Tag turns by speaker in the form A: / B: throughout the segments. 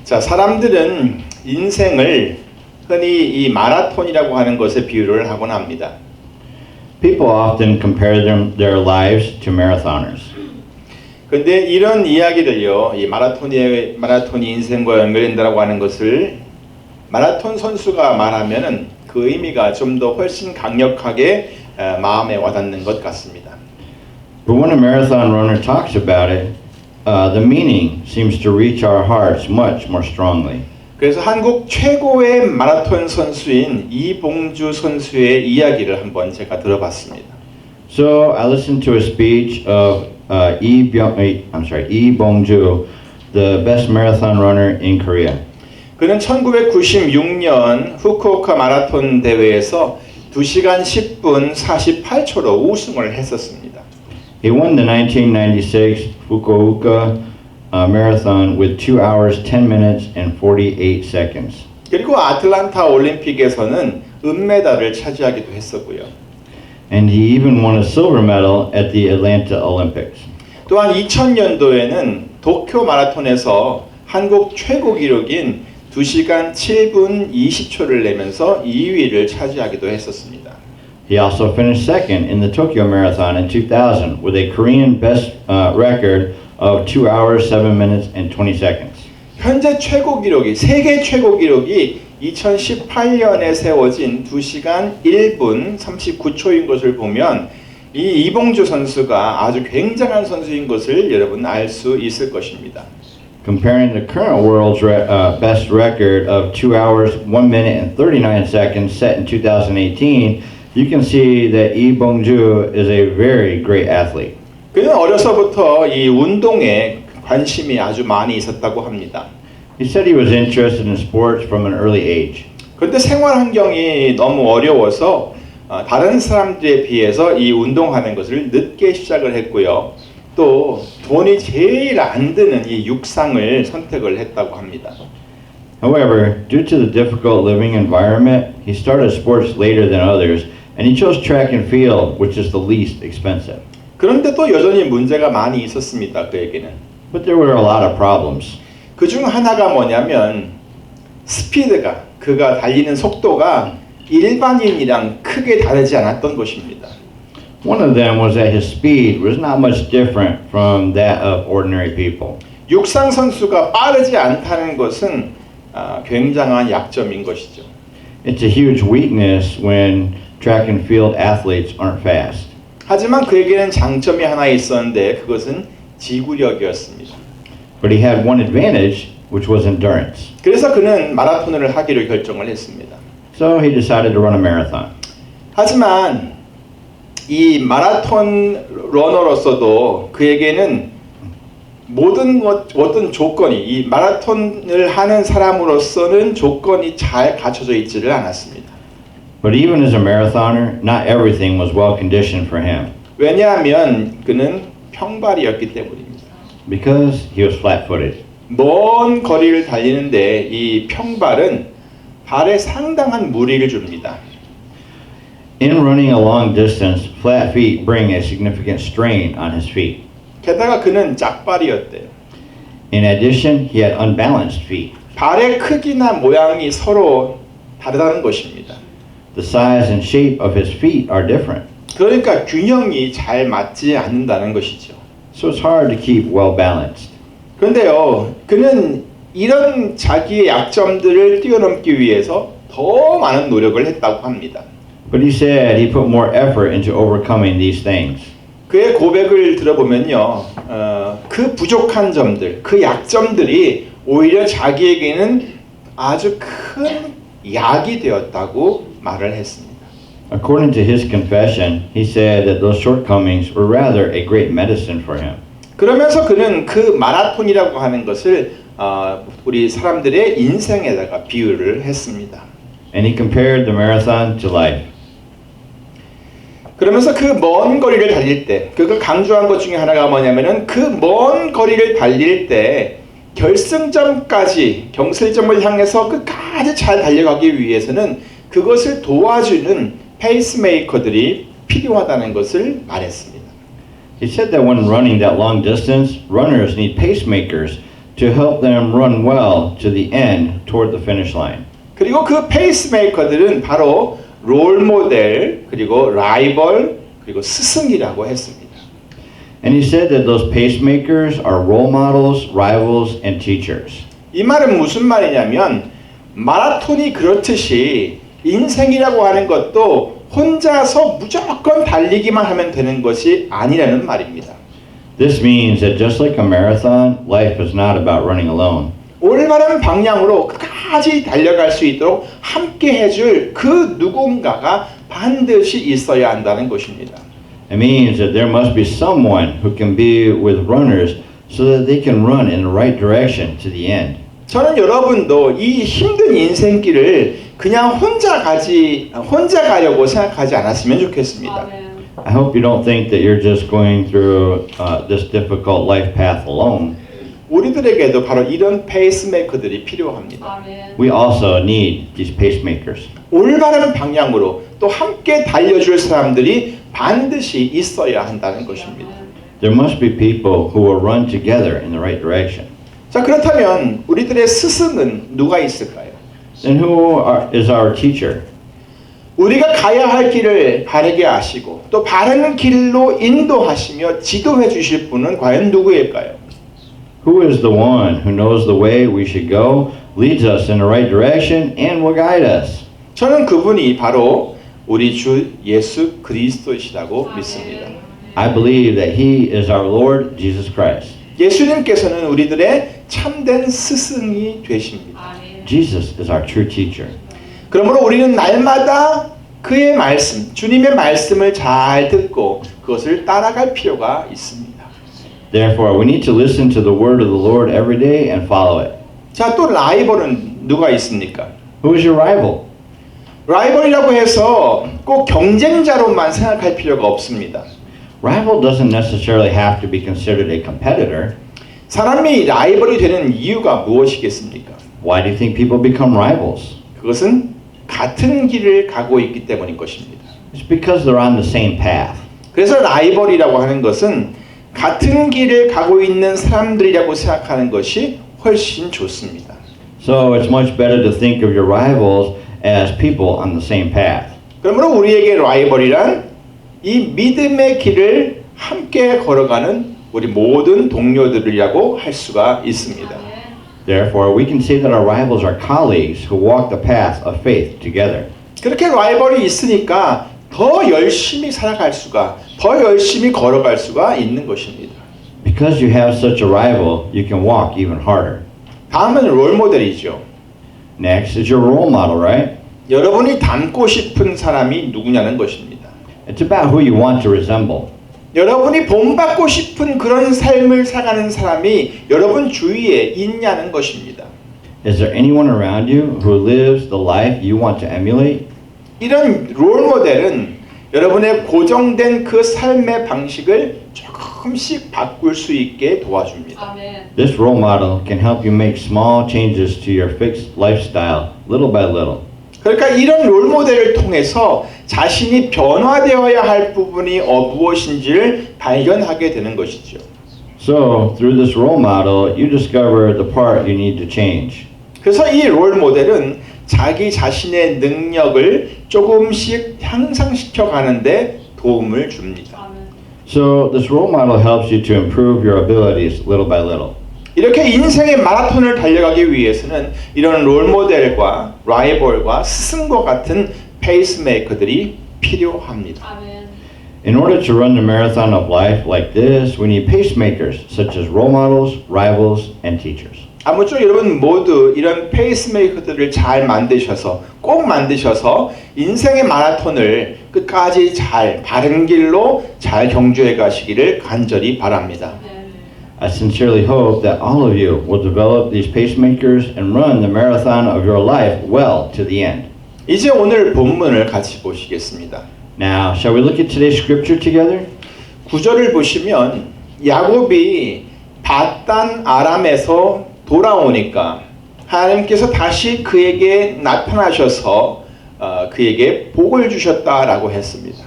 A: 자, 사람들은 인생을 흔히 이 마라톤이라고 하는 것에 비유를 하곤 합니다.
B: People often compare their lives to marathoners.
A: 근데 이런 이야기를요, 이 마라톤이 인생과 연결된다고 하는 것을 마라톤 선수가 말하면은 그 의미가 좀 더 훨씬 강력하게 마음에 와닿는 것 같습니다.
B: But when a marathon runner talks about it, the meaning seems to reach our hearts much more strongly.
A: 그래서 한국 최고의 마라톤 선수인 이봉주 선수의 이야기를 한번 제가 들어봤습니다.
B: So I listened to a speech of Lee Bong-ju, the best marathon runner in Korea.
A: 그는 1996년 후쿠오카 마라톤 대회에서 2시간 10분 48초로 우승을 했었습니다.
B: He won the 1996 Fukuoka marathon with 2 hours 10 minutes and 48 seconds.
A: 그리고 아틀란타 올림픽에서는 은메달을 차지하기도 했었고요.
B: And he even won a silver medal at the Atlanta Olympics.
A: 또한 2000년도에는 도쿄 마라톤에서 한국 최고 기록인 2시간 7분 20초를 내면서 2위를 차지하기도 했었습니다.
B: He also finished second in the Tokyo Marathon in 2000 with a Korean best record of 2 hours 7 minutes and 20 seconds.
A: 현재 최고 기록이 세계 최고 기록이 2018년에 세워진 2시간 1분 39초인 것을 보면 이 이봉주 선수가 아주 굉장한 선수인 것을 여러분 알 수 있을 것입니다.
B: Comparing the current world's best record of 2 hours 1 minute and 39 seconds set in 2018, you can see that Lee Bong-ju is a very great athlete.
A: 그는 어려서부터 이 운동에 관심이 아주 많이 있었다고 합니다.
B: He said he was interested in sports from an early age.
A: 그런데 생활 환경이 너무 어려워서 다른 사람들에 비해서 이 운동하는 것을 늦게 시작을 했고요. 또 돈이 제일 안 드는 이 육상을 선택을 했다고 합니다.
B: However, due to the difficult living environment, he started sports later than others, and he chose track and field, which is the least expensive.
A: 그런데 또 여전히 문제가 많이 있었습니다. 그에게는.
B: But there were a lot of problems.
A: 그중 하나가 뭐냐면 스피드가 그가 달리는 속도가 일반인이랑 크게 다르지 않았던 것입니다.
B: One of them was that his speed was not much different from that of ordinary people.
A: 육상 선수가 빠르지 않다는 것은 굉장한 약점인 것이죠.
B: It's a huge weakness when track and field athletes aren't fast.
A: 하지만 그에게는 장점이 하나 있었는데 그것은 지구력이었습니다.
B: But he had one advantage, which was endurance.
A: 그래서 그는 마라톤을 하기로 결정을 했습니다.
B: So he decided to run a marathon.
A: 하지만 이 마라톤 러너로서도 그에게는 모든 어떤 조건이 이 마라톤을 하는 사람으로서는 조건이 잘 갖춰져 있지를 않았습니다.
B: But even as a marathoner, not everything was well conditioned for him.
A: 왜냐하면 그는 평발이었기 때문입니다.
B: Because he was flat-footed.
A: 먼 거리를 달리는데 이 평발은 발에 상당한 무리를 줍니다.
B: In running a long distance, flat feet bring a significant strain on his feet.
A: 게다가 그는 짝발이었대요.
B: In addition, he had unbalanced feet.
A: 발의 크기나 모양이 서로 다르다는 것입니다.
B: The size and shape of his feet are different.
A: 그러니까 균형이 잘 맞지 않는다는 것이죠.
B: So it's hard to keep well balanced.
A: 그런데요, 그는 이런 자기의 약점들을 뛰어넘기 위해서 더 많은 노력을 했다고 합니다.
B: But he said he put more effort into overcoming these things.
A: 그의 고백을 들어보면요, 그 부족한 점들, 그 약점들이 오히려 자기에게는 아주 큰 약이 되었다고 말을 했습니다.
B: According to his confession, he said that those shortcomings were rather a great medicine for him.
A: 그러면서 그는 그 마라톤이라고 하는 것을 우리 사람들의 인생에다가 비유를 했습니다.
B: And he compared the marathon to life.
A: 그러면서 그 먼 거리를 달릴 때, 그가 강조한 것 중에 하나가 뭐냐면은 그 먼 거리를 달릴 때 결승점까지 경슬점을 향해서 끝까지 잘 달려가기 위해서는 그것을 도와주는 페이스메이커들이 필요하다는 것을 말했습니다.
B: He said that when running that long distance, runners need pacemakers to help them run well to the end toward the finish line.
A: 그리고 그 페이스메이커들은 바로 롤 모델, 그리고 라이벌, 그리고 스승이라고 했습니다.
B: And he said that those pacemakers are role models, rivals, and teachers.
A: 이 말은 무슨 말이냐면 마라톤이 그렇듯이 인생이라고 하는 것도 혼자서 무조건 달리기만 하면 되는 것이 아니라는 말입니다.
B: This means that just like a marathon, life is not about running alone.
A: 올바른 방향으로 끝까지 달려갈 수 있도록 함께 해줄 그 누군가가 반드시 있어야 한다는 것입니다.
B: It means that there must be someone who can be with runners so that they can run in the right direction to the end.
A: 저는 여러분도 이 힘든 인생길을 그냥 혼자 가려고 생각하지 않았으면 좋겠습니다.
B: I hope you don't think that you're just going through this difficult life path alone.
A: 우리들에게도 바로 이런 페이스메이커들이 필요합니다.
B: We also need these pacemakers.
A: 올바른 방향으로 또 함께 달려줄 사람들이 반드시 있어야 한다는 것입니다.
B: There must be people who will run together in the right direction.
A: 자, 그렇다면 우리들의 스승은 누가 있을까요?
B: Then who is our teacher?
A: 우리가 가야 할 길을 바르게 하시고 또 바른 길로 인도하시며 지도해 주실 분은 과연 누구일까요?
B: Who is the one who knows the way we should go, leads us in the right direction, and will guide us?
A: 저는 그분이 바로 우리 주 예수 그리스도이시라고 믿습니다.
B: I believe that He is our Lord Jesus Christ.
A: 예수님께서는 우리들의 참된 스승이 되십니다.
B: Jesus is our true teacher.
A: 그러므로 우리는 날마다 그의 말씀, 주님의 말씀을 잘 듣고 그것을 따라갈 필요가 있습니다.
B: Therefore, we need to listen to the word of the Lord every day and follow it.
A: 자, 또 라이벌은 누가 있습니까?
B: Who is your rival?
A: 라이벌이라고 해서 꼭 경쟁자로만 생각할 필요가 없습니다.
B: Rival doesn't necessarily have to be considered a competitor.
A: 사람이 라이벌이 되는 이유가 무엇이겠습니까?
B: Why do you think people become rivals?
A: 그것은 같은 길을 가고 있기 때문인 것입니다.
B: It's because they're on the same path.
A: 그래서 라이벌이라고 하는 것은 같은 길을 가고 있는 사람들이라고 생각하는 것이 훨씬 좋습니다.
B: So it's much better to think of your rivals as people on the same path.
A: 그러므로 우리에게 라이벌이란 이 믿음의 길을 함께 걸어가는 우리 모든 동료들이라고 할 수가 있습니다.
B: Therefore, we can say that our rivals are colleagues who walk the path of faith together.
A: 그렇게 라이벌이 있으니까 더 열심히 살아갈 수가, 더 열심히 걸어갈 수가 있는 것입니다.
B: Because you have such a rival, you can walk even harder.
A: 다음은 롤 모델이죠.
B: Next is your role model, right?
A: 여러분이 닮고 싶은 사람이 누구냐는 것입니다.
B: It's about who you want to resemble.
A: 여러분이 본받고 싶은 그런 삶을 살아가는 사람이 여러분 주위에 있냐는 것입니다.
B: Is there anyone around you who lives the life you want to emulate?
A: 이런 롤 모델은 여러분의 고정된 그 삶의 방식을 조금씩 바꿀 수 있게 도와줍니다.
B: This role model can help you make small changes to your fixed lifestyle, little by little.
A: 그러니까 이런 롤 모델을 통해서 자신이 변화되어야 할 부분이 무엇인지를 발견하게 되는 것이죠.
B: So, through this role model, you discover the part you need to change.
A: 그래서 이 롤 모델은 자기 자신의 능력을 조금씩 향상시켜 가는데 도움을 줍니다.
B: So, this role model helps you to improve your abilities little by little.
A: 이렇게 인생의 마라톤을 달려가기 위해서는 이런 롤 모델과 라이벌과 스승과 같은 페이스메이커들이 필요합니다.
B: In order to run the marathon of life like this, we need pacemakers such as role models, rivals, and teachers.
A: 아무쪼록 여러분 모두 이런 페이스메이커들을 잘 만드셔서 꼭 만드셔서 인생의 마라톤을 끝까지 잘 바른 길로 잘 경주해 가시기를 간절히 바랍니다.
B: I sincerely hope that all of you will develop these pacemakers and run the marathon of your life well to the end.
A: 이제 오늘 본문을 같이 보시겠습니다.
B: Now, shall we look at today's scripture together?
A: 9절을 보시면 야곱이 바단 아람에서 돌아오니까 하나님께서 다시 그에게 나타나셔서 그에게 복을 주셨다라고 했습니다.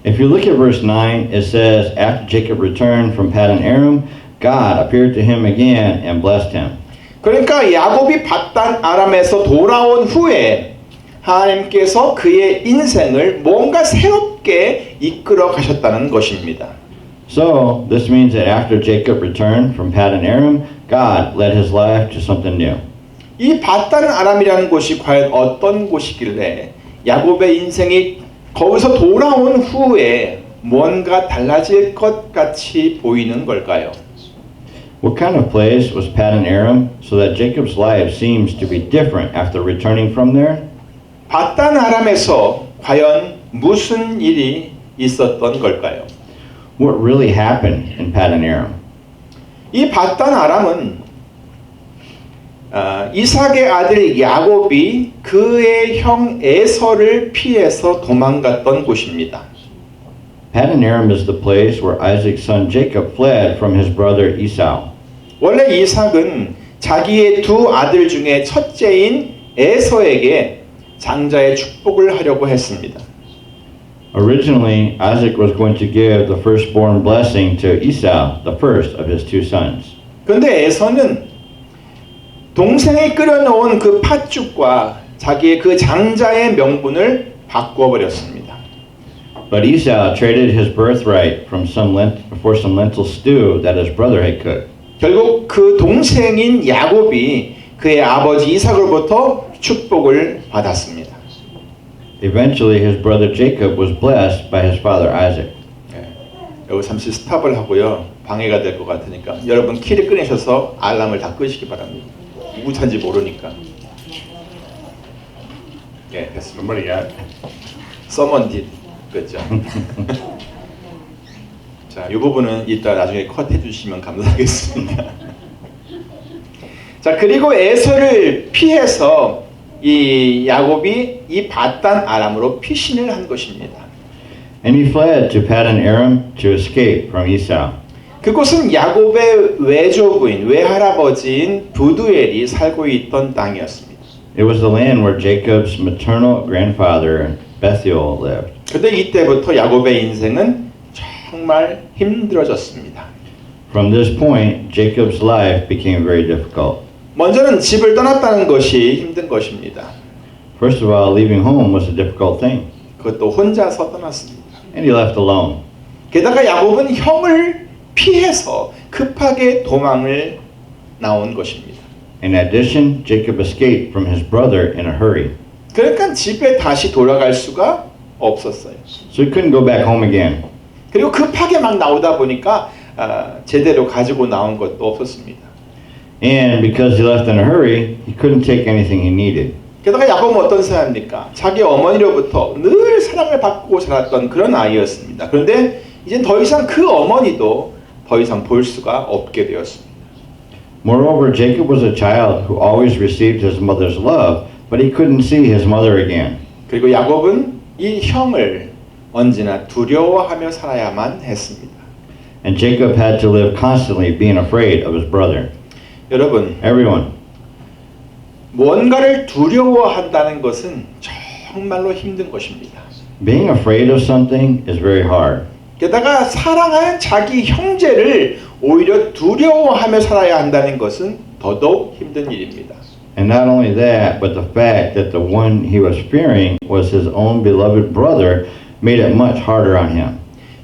B: If you look at verse 9, it says, After Jacob returned from Paddan Aram, God appeared to him again and blessed him.
A: 그러니까 야곱이 바단 아람에서 돌아온 후에 하나님께서 그의 인생을 뭔가 새롭게 이끌어 가셨다는 것입니다.
B: So, this means that after Jacob returned from Paddan Aram, God led his life to something new.
A: 이 바단 아람이라는 곳이 과연 어떤 곳이길래 야곱의 인생이 거기서 돌아온 후에 뭔가 달라질 것 같이 보이는 걸까요?
B: What kind of place was Paddan Aram so that Jacob's life seems to be different after returning from there?
A: 바단 아람에서 과연 무슨 일이 있었던 걸까요?
B: What really happened in Paddan Aram?
A: 이 바단 아람은 이삭의 아들 야곱이 그의 형 에서를 피해서 도망갔던 곳입니다.
B: Paddan Aram is the place where Isaac's son Jacob fled from his brother Esau.
A: 원래 이삭은 자기의 두 아들 중에 첫째인 에서에게 장자의 축복을 하려고 했습니다.
B: Originally, Isaac was going to give the firstborn blessing to Esau, the first of his two sons.
A: 그런데 에서는 동생이 끓여놓은 그 팥죽과 자기의 그 장자의 명분을 바꾸어 버렸습니다.
B: But Esau traded his birthright for some lentil stew that his brother had cooked.
A: 결국 그 동생인 야곱이 그의 아버지 이삭으로부터 축복을 받았습니다.
B: Eventually, his brother Jacob was blessed by his father Isaac.
A: 여기 잠시 스탑을 하고요. 방해가 될 것 같으니까 여러분 키를 끄내셔서 알람을 다 끄시기 바랍니다. 누구 찬지 모르니까. 예, 됐습니다.
C: Somebody got
A: Someone did. 그렇죠. 자, 이 부분은 이따 나중에 컷해 주시면 감사하겠습니다. 자, 그리고 에서를 피해서 이 야곱이 이 바단 아람으로 피신을 한 것입니다.
B: And he fled to Paddan Aram to escape from Esau.
A: 그곳은 야곱의 외조부인 외할아버지인 부두엘이 살고 있던 땅이었습니다.
B: It was the land where Jacob's maternal grandfather Bethuel lived.
A: 그런데 이때부터 야곱의 인생은 정말 힘들어졌습니다.
B: From this point, Jacob's life became very difficult.
A: 먼저는 집을 떠났다는 것이 힘든 것입니다.
B: First of all, leaving home was a difficult thing,
A: 그것도 혼자서 떠났습니다.
B: and he left alone.
A: 게다가 야곱은 형을 피해서 급하게 도망을 나온 것입니다.
B: In addition, Jacob escaped from his brother in a hurry,
A: 그러니까 집에 다시 돌아갈 수가 없었어요.
B: so he couldn't go back home again.
A: 그리고 급하게 막 나오다 보니까 제대로 가지고 나온 것도 없었습니다.
B: And because he left in a hurry, he couldn't take anything he needed.
A: 게다가 야곱은 어떤 사람입니까? 자기 어머니로부터 늘 사랑을 받고 자랐던 그런 아이였습니다. 그런데 이제 더 이상 그 어머니도 더 이상 볼 수가 없게 되었습니다.
B: Moreover, Jacob was a child who always received his mother's love, but he couldn't see his mother again.
A: 그리고 야곱은 이 형을 언제나 두려워하며 살아야만 했습니다.
B: And Jacob had to live constantly being afraid of his brother.
A: 여러분,
B: Everyone,
A: 뭔가를 두려워한다는 것은 정말로 힘든 것입니다.
B: being afraid of something is very hard.
A: 게다가 사랑하는 자기 형제를 오히려 두려워하며 살아야 한다는 것은 더더욱 힘든 일입니다.
B: And not only that, but the fact that the one he was fearing was his own beloved brother made it much harder on him.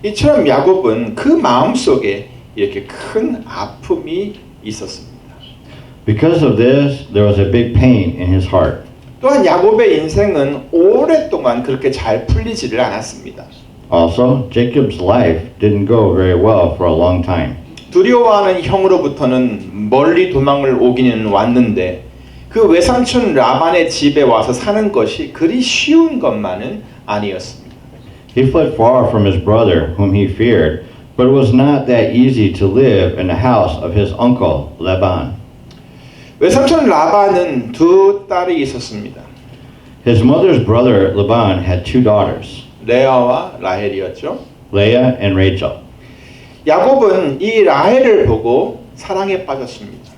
A: 이처럼 야곱은 그 마음속에 이렇게 큰 아픔이 있었습니다.
B: Because of this, there was a big pain in his heart.
A: 또한 야곱의 인생은 오랫동안 그렇게 잘 풀리지를 않았습니다.
B: Also, Jacob's life didn't go very well for a long time.
A: 두려워하는 형으로부터는 멀리 도망을 오기는 왔는데 그 외삼촌 라반의 집에 와서 사는 것이 그리 쉬운 것만은 아니었습니다.
B: He fled far from his brother, whom he feared, but it was not that easy to live in the house of his uncle, Laban.
A: 외삼촌 라반은 두 딸이 있었습니다.
B: His mother's brother, Laban, had two daughters,
A: 레아와 라헬이었죠.
B: Leah and Rachel.
A: 야곱은 이 라헬을 보고 사랑에 빠졌습니다.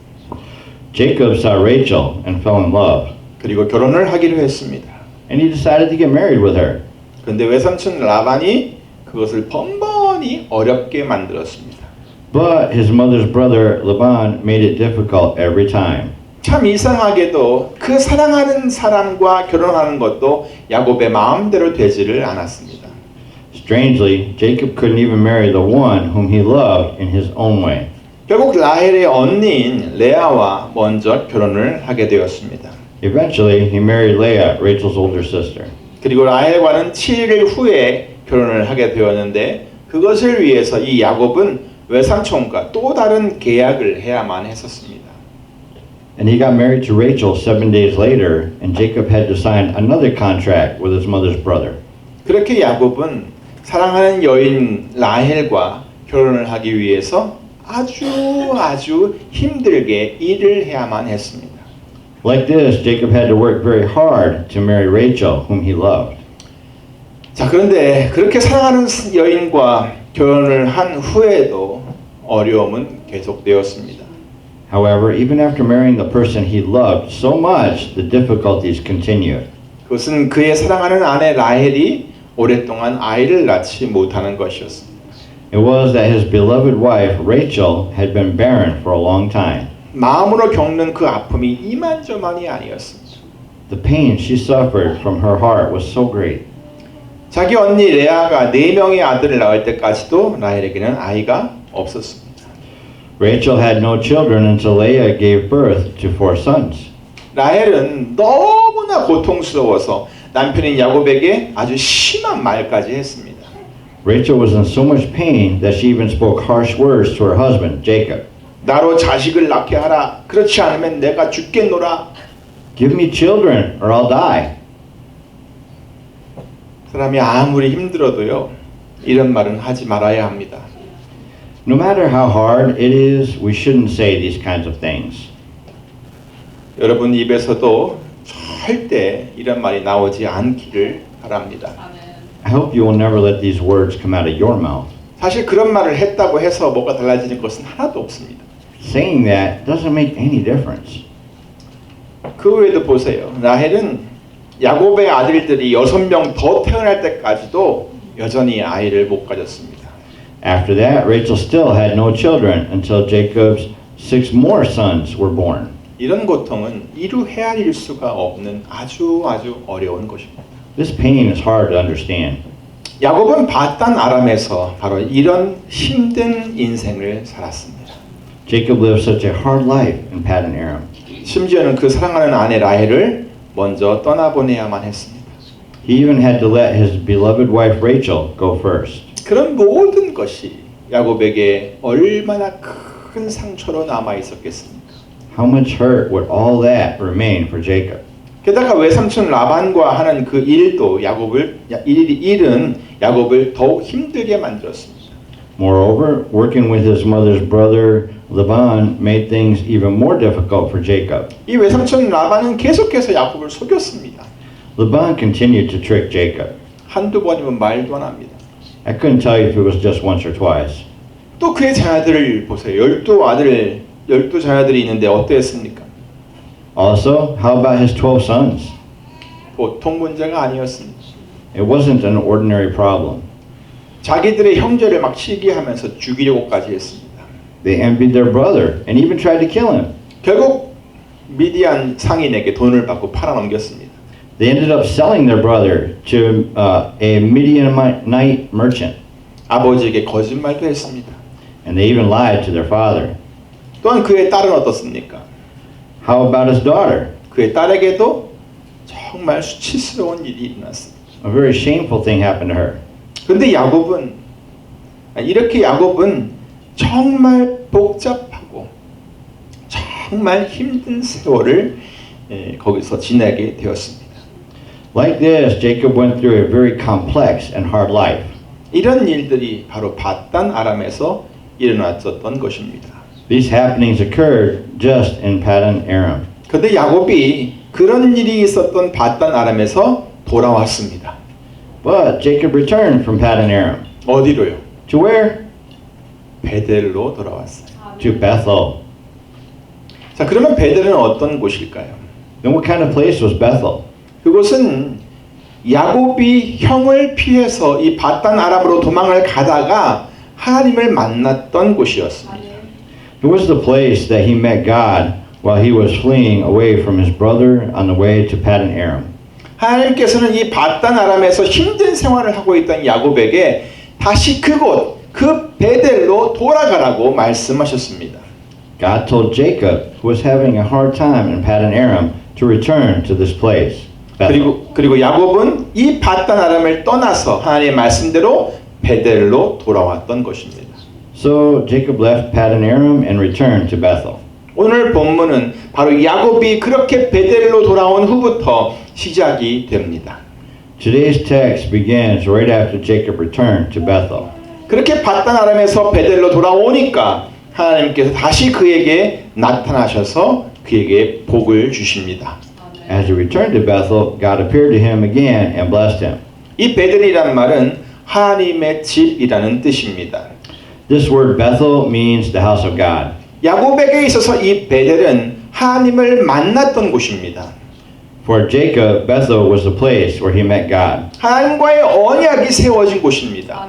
B: Jacob saw Rachel and fell in love,
A: 그리고 결혼을 하기로 했습니다.
B: and he decided to get married with her.
A: 그런데 외삼촌 라반이 그것을 번번이 어렵게 만들었습니다.
B: But his mother's brother Laban made it difficult every time.
A: 참 이상하게도 그 사랑하는 사람과 결혼하는 것도 야곱의 마음대로 되지를 않았습니다.
B: Strangely, Jacob couldn't even marry the one whom he loved in his own way.
A: 결국 라헬의 언니인 레아와 먼저 결혼을 하게 되었습니다.
B: Eventually, he married Leah, Rachel's older sister.
A: 그리고 라헬과는 7일 후에 결혼을 하게 되었는데 그것을 위해서 이 야곱은 외삼촌과 또 다른 계약을 해야만 했었습니다.
B: And he got married to Rachel 7 days later, and Jacob had to sign another contract with his mother's brother.
A: 그렇게 야곱은 사랑하는 여인 라헬과 결혼을 하기 위해서 아주 힘들게 일을 해야만 했습니다.
B: Like this, Jacob had to work very hard to marry Rachel, whom he loved.
A: 자, 그런데 그렇게 사랑하는 여인과 결혼을 한 후에도 어려움은 계속되었습니다.
B: However, even after marrying the person he loved so much, the difficulties continued.
A: 그것은 그의 사랑하는 아내 라헬이 오랫동안 아이를 낳지 못하는 것이었습니다.
B: It was that his beloved wife, Rachel, had been barren for a long time.
A: 마음으로 겪는 그 아픔이 이만저만이 아니었습니다.
B: The pain she suffered from her heart was so great.
A: 자기 언니 레아가 4명의 아들을 낳을 때까지도 라헬에게는 아이가 없었습니다.
B: Rachel had no children until Leah gave birth to 4 sons.
A: 라헬은 너무나 고통스러워서 남편인 야곱에게 아주 심한 말까지 했습니다.
B: Rachel was in so much pain that she even spoke harsh words to her husband, Jacob.
A: 나로 자식을 낳게 하라. 그렇지 않으면 내가 죽겠노라.
B: Give me children or I'll die.
A: 사람이 아무리 힘들어도요. 이런 말은 하지 말아야 합니다.
B: No matter how hard it is, we shouldn't say these kinds of things.
A: 여러분 입에서도 절대 이런 말이 나오지 않기를 바랍니다.
B: I hope you will never let these words come out of your mouth.
A: 사실 그런 말을 했다고 해서 뭐가 달라지는 것은 하나도 없습니다.
B: Saying that doesn't make any difference.
A: 그 외에도 보세요. 라헬은 야곱의 아들들이 6명 더 태어날 때까지도 여전히 아이를 못 가졌습니다.
B: After that, Rachel still had no children until Jacob's 6 more sons were born.
A: 이런 고통은 이루 헤아릴 수가 없는 아주 어려운 것입니다.
B: This pain is hard to understand.
A: 야곱은 바단 아람에서 바로 이런 힘든 인생을 살았습니다.
B: Jacob lived such a hard life in Paddan Aram.
A: 심지어는 그 사랑하는 아내 라헬을 먼저 떠나보내야만 했습니다.
B: He even had to let his beloved wife Rachel go first.
A: 그런 모든 것이 야곱에게 얼마나 큰 상처로 남아 있었겠습니까?
B: How much hurt would all that remain for Jacob?
A: 게다가 외삼촌 라반과 하는 그 일은 야곱을 더욱 힘들게 만들었습니다.
B: Moreover, working with his mother's brother Laban made things even more difficult for Jacob.
A: 이 외삼촌 라반은 계속해서 야곱을 속였습니다.
B: Laban continued to trick Jacob.
A: 한두 번이면 말도 안 합니다.
B: I couldn't tell you if it was just once or twice.
A: 또 그의 자녀들을 보세요. 12 자녀들이 있는데 어땠습니까?
B: Also, how about his 12 sons?
A: 보통 문제가 아니었습니다.
B: It wasn't an ordinary problem.
A: 자기들의 형제를 막 시기하면서 죽이려고까지 했습니다.
B: They envied their brother and even tried to kill him.
A: 결국 미디안 상인에게 돈을 받고 팔아넘겼습니다.
B: They ended up selling their brother to a Midianite merchant.
A: 아버지에게 거짓말도 했습니다.
B: And they even lied to their father.
A: 또한 그의 딸은 어떻습니까?
B: How about his daughter?
A: 그의 딸에게도 정말 수치스러운 일이 일어났습니다.
B: A very shameful thing happened to her.
A: 근데 야곱은 정말 복잡하고 정말 힘든 세월을 거기서 지내게 되었습니다.
B: Like this, Jacob went through a very complex and hard life.
A: 이런 일들이 바로 바단 아람에서 일어났었던 것입니다.
B: These happenings occurred just in Paddan Aram.
A: 그런데 야곱이 그런 일이 있었던 바단 아람에서 돌아왔습니다.
B: But Jacob returned from Paddan Aram.
A: 어디로요?
B: To where?
A: 베델로 돌아왔어요.
B: To Bethel.
A: 자, 그러면 베델은 어떤 곳일까요?
B: Then what kind of place was Bethel?
A: 그곳은 야곱이 형을 피해서 이 바단 아람으로 도망을 가다가 하나님을 만났던 곳이었습니다.
B: It was the place that he met God while he was fleeing away from his brother on the way to Paddan Aram.
A: 하나님께서는 이 바단 아람에서 힘든 생활을 하고 있던 야곱에게 다시 그곳 그 베델로 돌아가라고 말씀하셨습니다.
B: God told Jacob, who was having a hard time in Paddan Aram, to return to this place. Bethel.
A: 그리고 야곱은 이 바단 아람을 떠나서 하나님의 말씀대로 베델로 돌아왔던 것입니다.
B: So Jacob left Paddan Aram and returned to Bethel.
A: 오늘 본문은 바로 야곱이 그렇게 베델로 돌아온 후부터 시작이 됩니다.
B: Today's text begins right after Jacob returned to Bethel.
A: 그렇게 바단 아람에서 베델로 돌아오니까 하나님께서 다시 그에게 나타나셔서 그에게 복을 주십니다.
B: As he returned to Bethel, God appeared to him again and blessed him.
A: 이 베델이란 말은 하나님의 집이라는 뜻입니다.
B: This word Bethel means the house of God.
A: 야곱에게 있어서 이 베델은 하나님을 만났던 곳입니다.
B: For Jacob, Bethel was the place where he met God.
A: 하나님과의 언약이 세워진 곳입니다.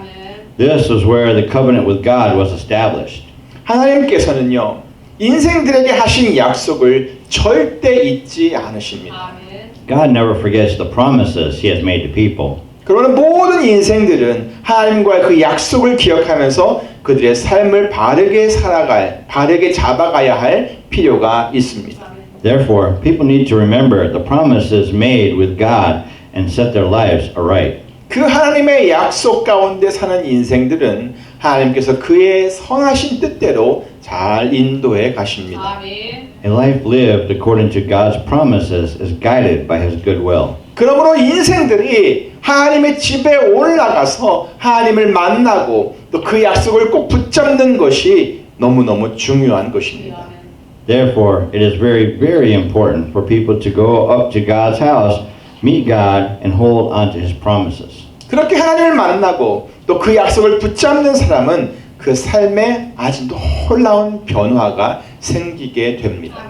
B: This was where the covenant with God was established.
A: 하나님께서는요, 인생들에게 하신 약속을 절대 잊지 않으십니다.
B: God never forgets the promises he has made to people.
A: 그러나 모든 인생들은 하나님과의 그 약속을 기억하면서 그들의 삶을 바르게 바르게 잡아가야 할 필요가 있습니다.
B: Therefore, people need to remember the promises made with God and set their lives aright.
A: 그 하나님의 약속 가운데 사는 인생들은 하나님께서 그의 선하신 뜻대로 잘 인도해 가십니다.
B: A life lived according to God's promises is guided by his good will.
A: 그러므로 인생들이 하나님의 집에 올라가서 하나님을 만나고 또 그 약속을 꼭 붙잡는 것이 너무너무 중요한 것입니다.
B: Therefore, it is very, very important for people to go up to God's house, meet God, and hold on to his promises.
A: 그렇게 하나님을 만나고 또 그 약속을 붙잡는 사람은 그 삶에 아주 놀라운 변화가 생기게 됩니다.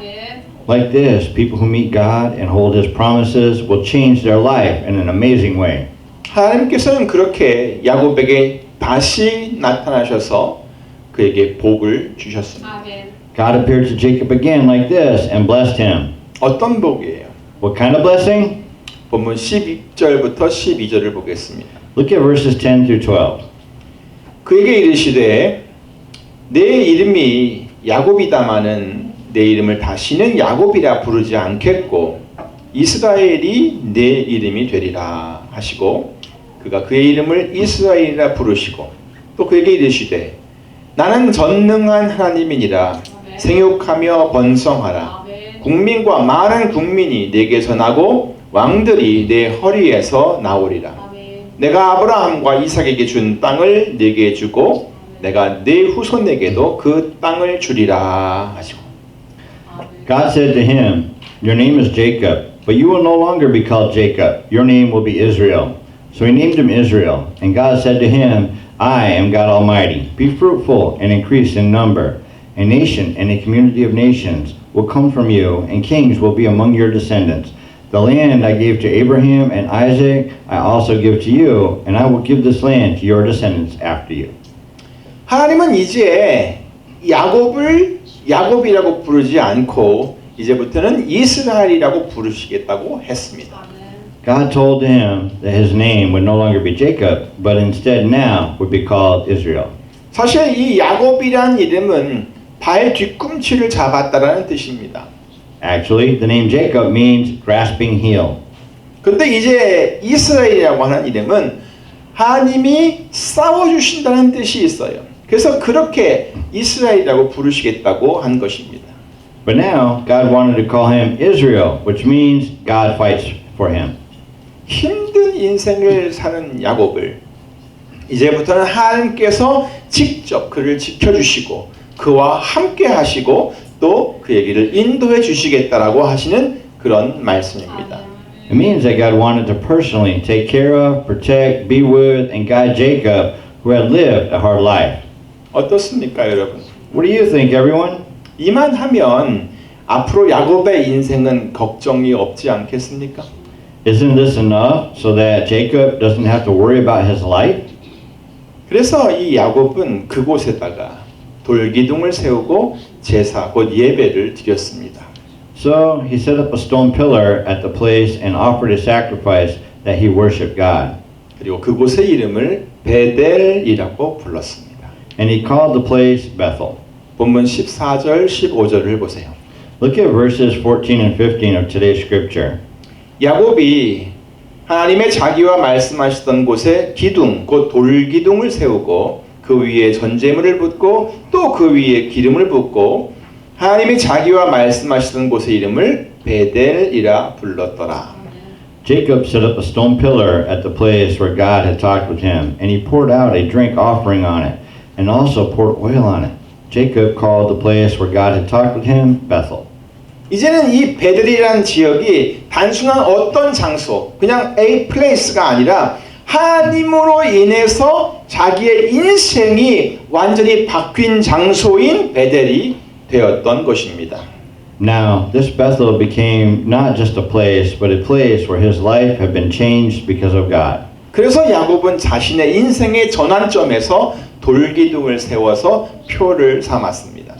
B: Like this, people who meet God and hold his promises will change their life in an amazing way.
A: 하나님께서는 그렇게 야곱에게 다시 나타나셔서 그에게 복을 주셨습니다.
B: God appeared to Jacob again like this and blessed him.
A: 어떤 복이에요?
B: What kind of blessing?
A: 본문 12절부터 12절을 보겠습니다.
B: Look at verses 10 through 12.
A: 그에게 이르시되 내 이름이 야곱이다마는 내 이름을 다시는 야곱이라 부르지 않겠고 이스라엘이 내 이름이 되리라 하시고 그가 그의 이름을 이스라엘이라 부르시고 또 그에게 이르시되 나는 전능한 하나님이니라 생육하며 번성하라 국민과 많은 국민이 내게서 나고 왕들이 내 허리에서 나오리라 내가 아브라함과 이삭에게 준 땅을 네게 주고 내가 네 후손에게도 그 땅을 주리라 하시고
B: God said to him, Your name is Jacob, but you will no longer be called Jacob. Your name will be Israel. So he named him Israel. And God said to him, I am God Almighty. Be fruitful and increase in number. A nation and a community of nations will come from you, and kings will be among your descendants. The land I gave to Abraham and Isaac, I also give to you, and I will give this land to your descendants after you.
A: 하나님은 이제 야곱이라고 부르지 않고 이제부터는 이스라엘이라고 부르시겠다고 했습니다.
B: God told him that his name would no longer be Jacob, but instead now would be called Israel.
A: 사실 이 야곱이란 이름은 발 뒤꿈치를 잡았다라는 뜻입니다.
B: Actually, the name Jacob means grasping heel.
A: 근데 이제 이스라엘이라고 하는 이름은 하나님이 싸워주신다는 뜻이 있어요. 그래서 그렇게 이스라엘이라고 부르시겠다고 한 것입니다.
B: But now, God wanted to call him Israel, which means God fights for him.
A: 힘든 인생을 사는 야곱을 이제부터는 하나님께서 직접 그를 지켜주시고 그와 함께 하시고 또 그에게를 인도해 주시겠다라고 하시는 그런 말씀입니다.
B: It means that God wanted to personally take care of, protect, be with, and guide Jacob, who had lived a hard life.
A: 어떻습니까, 여러분?
B: What do you think, everyone?
A: 이만하면 앞으로 야곱의 인생은 걱정이 없지 않겠습니까?
B: Isn't this enough so that Jacob doesn't have to worry about his life?
A: 그래서 이 야곱은 그곳에다가 돌기둥을 세우고 제사 곧 예배를 드렸습니다.
B: So he set up a stone pillar at the place and offered a sacrifice that he worshiped God.
A: 그리고 그곳의 이름을 베델이라고 불렀습니다.
B: And he called the place Bethel.
A: 본문 14절 15절을 보세요.
B: Look at verses 14 and 15 of today's scripture.
A: 야곱이 하나님의 자기와 말씀하시던 곳에 기둥 곧 돌기둥을 세우고 그 위에 전제물을 붓고 또 그 위에 기름을 붓고 하나님이 자기와 말씀하시던 곳의 이름을 베델이라 불렀더라.
B: Jacob set up a stone pillar at the place where God had talked with him, and he poured out a drink offering on it, and also poured oil on it. Jacob called the place where God had talked with him Bethel.
A: 이제는 이 베델이라는 지역이 단순한 어떤 장소, 그냥 a place가 아니라 하나님으로 인해서 자기의 인생이 완전히 바뀐 장소인 베델이 되었던 것입니다.
B: Now, this Bethel became not just a place, but a place where his life had been changed because of God.
A: 그래서 야곱은 자신의 인생의 전환점에서 돌기둥을 세워서 표를 삼았습니다.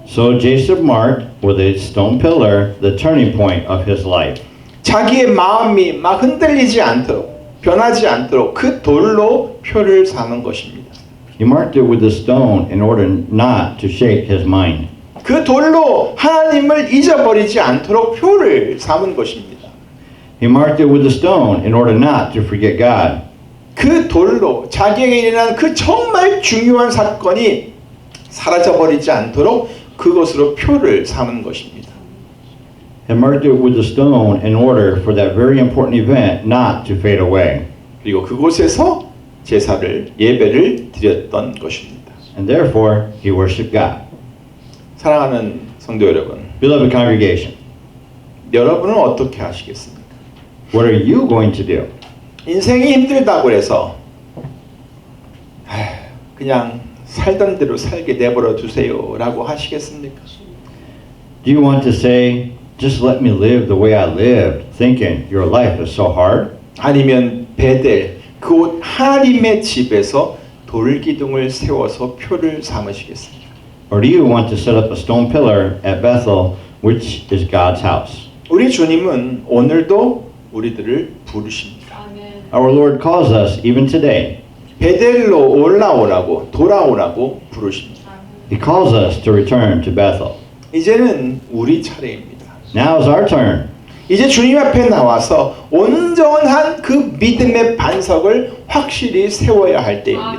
B: So Jacob marked with a stone pillar the turning point of his life.
A: 자기의 마음이 막 흔들리지 않도록 변하지 않도록 그 돌로 표를 삼은 것입니다.
B: He marked it with a stone in order not to shake his mind.
A: 그 돌로 하나님을 잊어버리지 않도록 표를 삼은 것입니다.
B: He marked it with a stone in order not to forget God.
A: 그 돌로 자기에게 일어난 그 정말 중요한 사건이 사라져버리지 않도록 그것으로 표를 삼은 것입니다.
B: He marked it with a stone in order for that very important event not to fade away.
A: 그리고 그곳에서 제사를 예배를 드렸던 것입니다.
B: And therefore, he worshiped God.
A: 사랑하는 성도 여러분,
B: Beloved congregation,
A: 여러분은 어떻게 하시겠습니까?
B: what are you going to do?
A: 인생이 힘들다고 해서 그냥 살던 대로 살게 내버려 두세요라고 하시겠습니까?
B: Do you want to say, just let me live the way I lived, thinking your life is so hard?
A: 아니면 베델 그곳 하나님의 집에서 돌기둥을 세워서 표를 삼으시겠습니까?
B: Or do you want to set up a stone pillar at Bethel, which is God's house?
A: 우리 주님은 오늘도 우리들을 부르십니다.
B: Our Lord calls us even today.
A: 베델로 올라오라고 돌아오라고 부르십니다.
B: He calls us to return to Bethel.
A: 이제는 우리 차례입니다.
B: Now is our turn.
A: 이제 주님 앞에 나와서 온전한 그 믿음의 반석을 확실히 세워야 할 때입니다.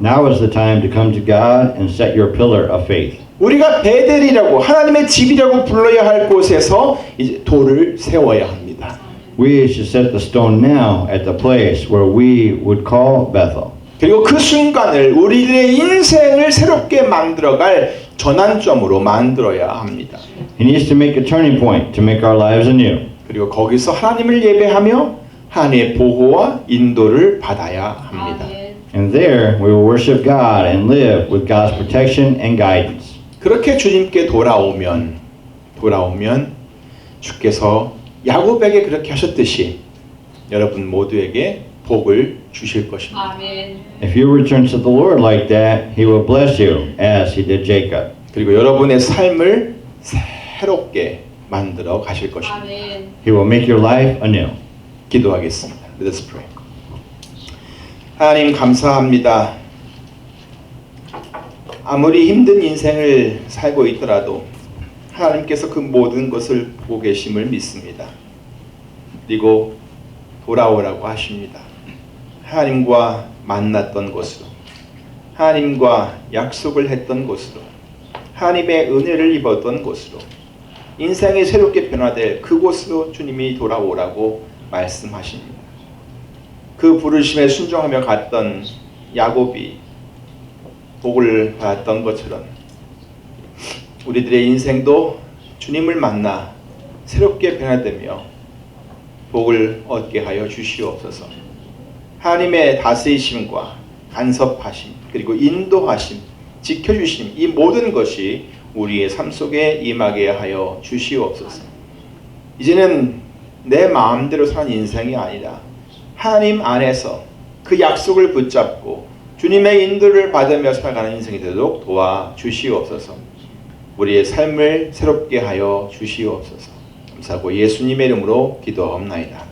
B: Now is the time to come to God and set your pillar of faith.
A: 우리가 베델이라고 하나님의 집이라고 불러야 할 곳에서 이제 돌을 세워야 합니다.
B: We should set the stone now at the place where we would call Bethel.
A: 그리고 그 순간을 우리들의 인생을 새롭게 만들어갈 전환점으로 만들어야 합니다.
B: He needs to make a turning point to make our lives anew.
A: 그리고 거기서 하나님을 예배하며 하나님의 보호와 인도를 받아야 합니다.
B: And there we will worship God and live with God's protection and guidance.
A: 그렇게 주님께 돌아오면 주께서 야곱에게 그렇게 하셨듯이 여러분 모두에게 복을 주실 것입니다.
B: If you return to the Lord like that, He will bless you as He did Jacob.
A: 그리고 여러분의 삶을 새롭게 만들어 가실 것입니다.
B: He will make your life anew.
A: 기도하겠습니다. Let us pray. 하나님 감사합니다. 아무리 힘든 인생을 살고 있더라도 하나님께서 그 모든 것을 보고 계심을 믿습니다. 그리고 돌아오라고 하십니다. 하나님과 만났던 곳으로, 하나님과 약속을 했던 곳으로, 하나님의 은혜를 입었던 곳으로, 인생이 새롭게 변화될 그곳으로 주님이 돌아오라고 말씀하십니다. 그 부르심에 순종하며 갔던 야곱이 복을 받았던 것처럼 우리들의 인생도 주님을 만나 새롭게 변화되며 복을 얻게 하여 주시옵소서. 하나님의 다스리심과 간섭하심 그리고 인도하심, 지켜주심 이 모든 것이 우리의 삶 속에 임하게 하여 주시옵소서. 이제는 내 마음대로 사는 인생이 아니라 하나님 안에서 그 약속을 붙잡고 주님의 인도를 받으며 살아가는 인생이 되도록 도와주시옵소서. 우리의 삶을 새롭게 하여 주시옵소서. 감사하고 예수님의 이름으로 기도하옵나이다.